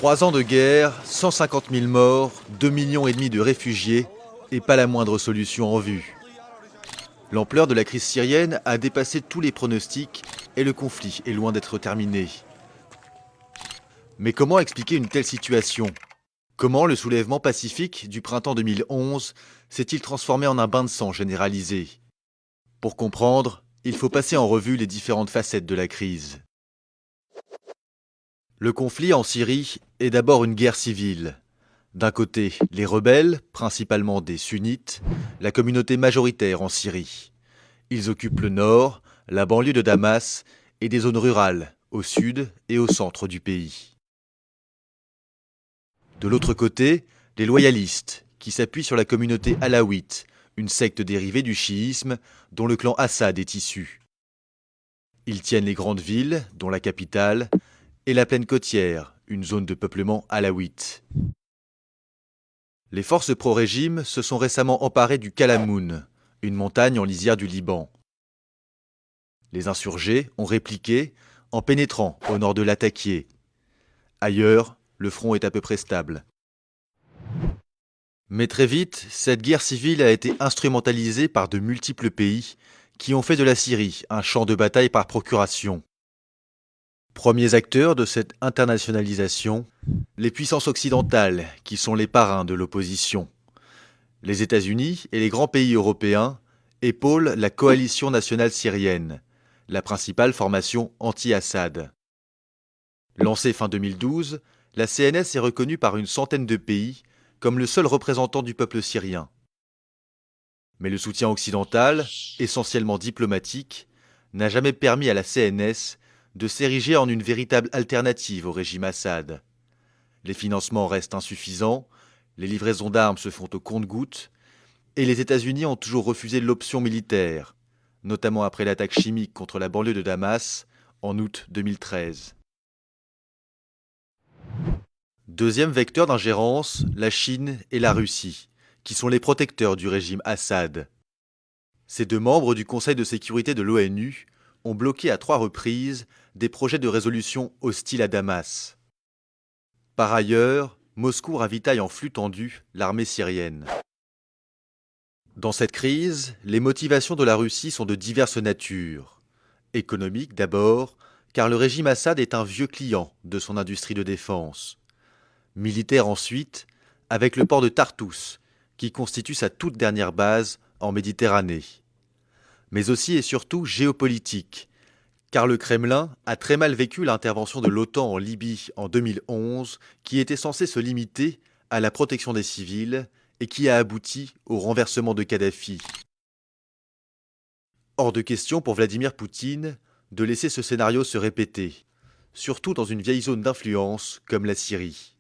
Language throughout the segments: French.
3 ans de guerre, 150 000 morts, 2,5 millions de réfugiés et pas la moindre solution en vue. L'ampleur de la crise syrienne a dépassé tous les pronostics et le conflit est loin d'être terminé. Mais comment expliquer une telle situation? Comment le soulèvement pacifique du printemps 2011 s'est-il transformé en un bain de sang généralisé? Pour comprendre, il faut passer en revue les différentes facettes de la crise. Le conflit en Syrie est d'abord une guerre civile. D'un côté, les rebelles, principalement des sunnites, la communauté majoritaire en Syrie. Ils occupent le nord, la banlieue de Damas et des zones rurales, au sud et au centre du pays. De l'autre côté, les loyalistes, qui s'appuient sur la communauté alaouite, une secte dérivée du chiisme dont le clan Assad est issu. Ils tiennent les grandes villes, dont la capitale, et la plaine côtière, une zone de peuplement alaouite. Les forces pro-régime se sont récemment emparées du Kalamoun, une montagne en lisière du Liban. Les insurgés ont répliqué en pénétrant au nord de Latakié. Ailleurs, le front est à peu près stable. Mais très vite, cette guerre civile a été instrumentalisée par de multiples pays qui ont fait de la Syrie un champ de bataille par procuration. Premiers acteurs de cette internationalisation, les puissances occidentales, qui sont les parrains de l'opposition. Les États-Unis et les grands pays européens épaulent la coalition nationale syrienne, la principale formation anti-Assad. Lancée fin 2012, la CNS est reconnue par une centaine de pays comme le seul représentant du peuple syrien. Mais le soutien occidental, essentiellement diplomatique, n'a jamais permis à la CNS de s'ériger en une véritable alternative au régime Assad. Les financements restent insuffisants, les livraisons d'armes se font au compte-gouttes, et les États-Unis ont toujours refusé l'option militaire, notamment après l'attaque chimique contre la banlieue de Damas en août 2013. Deuxième vecteur d'ingérence, la Chine et la Russie, qui sont les protecteurs du régime Assad. Ces deux membres du Conseil de sécurité de l'ONU ont bloqué à 3 reprises des projets de résolution hostiles à Damas. Par ailleurs, Moscou ravitaille en flux tendu l'armée syrienne. Dans cette crise, les motivations de la Russie sont de diverses natures. Économique d'abord, car le régime Assad est un vieux client de son industrie de défense. Militaire ensuite, avec le port de Tartous, qui constitue sa toute dernière base en Méditerranée. Mais aussi et surtout géopolitique, car le Kremlin a très mal vécu l'intervention de l'OTAN en Libye en 2011, qui était censée se limiter à la protection des civils et qui a abouti au renversement de Kadhafi. Hors de question pour Vladimir Poutine de laisser ce scénario se répéter, surtout dans une vieille zone d'influence comme la Syrie.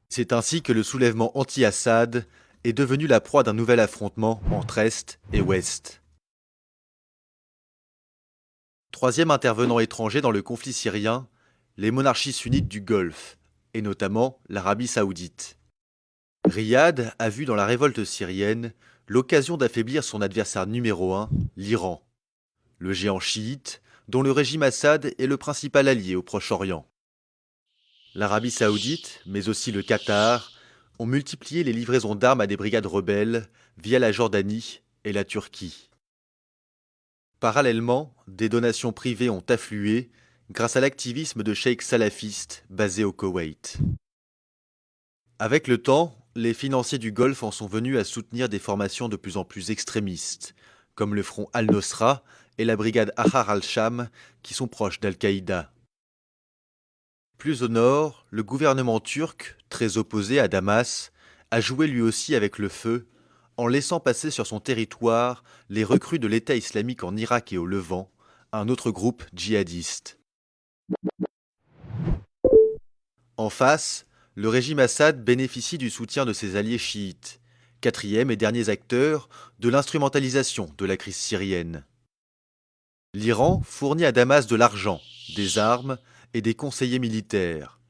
C'est ainsi que le soulèvement anti-Assad est devenu la proie d'un nouvel affrontement entre Est et Ouest. Troisième intervenant étranger dans le conflit syrien, les monarchies sunnites du Golfe, et notamment l'Arabie saoudite. Riyad a vu dans la révolte syrienne l'occasion d'affaiblir son adversaire numéro 1, l'Iran, le géant chiite dont le régime Assad est le principal allié au Proche-Orient. L'Arabie saoudite, mais aussi le Qatar, ont multiplié les livraisons d'armes à des brigades rebelles via la Jordanie et la Turquie. Parallèlement, des donations privées ont afflué grâce à l'activisme de cheikh salafistes basés au Koweït. Avec le temps, les financiers du Golfe en sont venus à soutenir des formations de plus en plus extrémistes, comme le front Al-Nosra et la brigade Ahrar al-Sham, qui sont proches d'Al-Qaïda. Plus au nord, le gouvernement turc, très opposé à Damas, a joué lui aussi avec le feu, en laissant passer sur son territoire les recrues de l'État islamique en Irak et au Levant, un autre groupe djihadiste. En face, le régime Assad bénéficie du soutien de ses alliés chiites, quatrième et derniers acteurs de l'instrumentalisation de la crise syrienne. L'Iran fournit à Damas de l'argent, des armes et des conseillers militaires.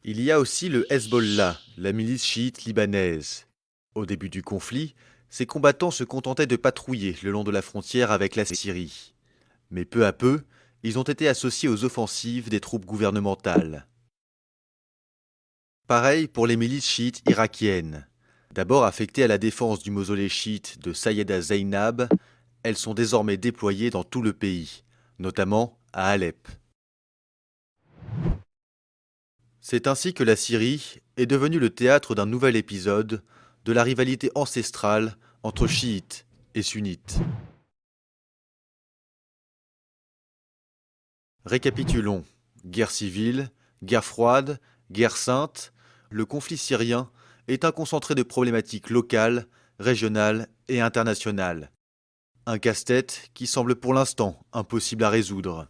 Il y a aussi le Hezbollah, la milice chiite libanaise. Au début du conflit, ces combattants se contentaient de patrouiller le long de la frontière avec la Syrie. Mais peu à peu, ils ont été associés aux offensives des troupes gouvernementales. Pareil pour les milices chiites irakiennes. D'abord affectées à la défense du mausolée chiite de Sayyeda Zainab, elles sont désormais déployées dans tout le pays, notamment à Alep. C'est ainsi que la Syrie est devenue le théâtre d'un nouvel épisode de la rivalité ancestrale entre chiites et sunnites. Récapitulons. Guerre civile, guerre froide, guerre sainte, le conflit syrien est un concentré de problématiques locales, régionales et internationales. Un casse-tête qui semble pour l'instant impossible à résoudre.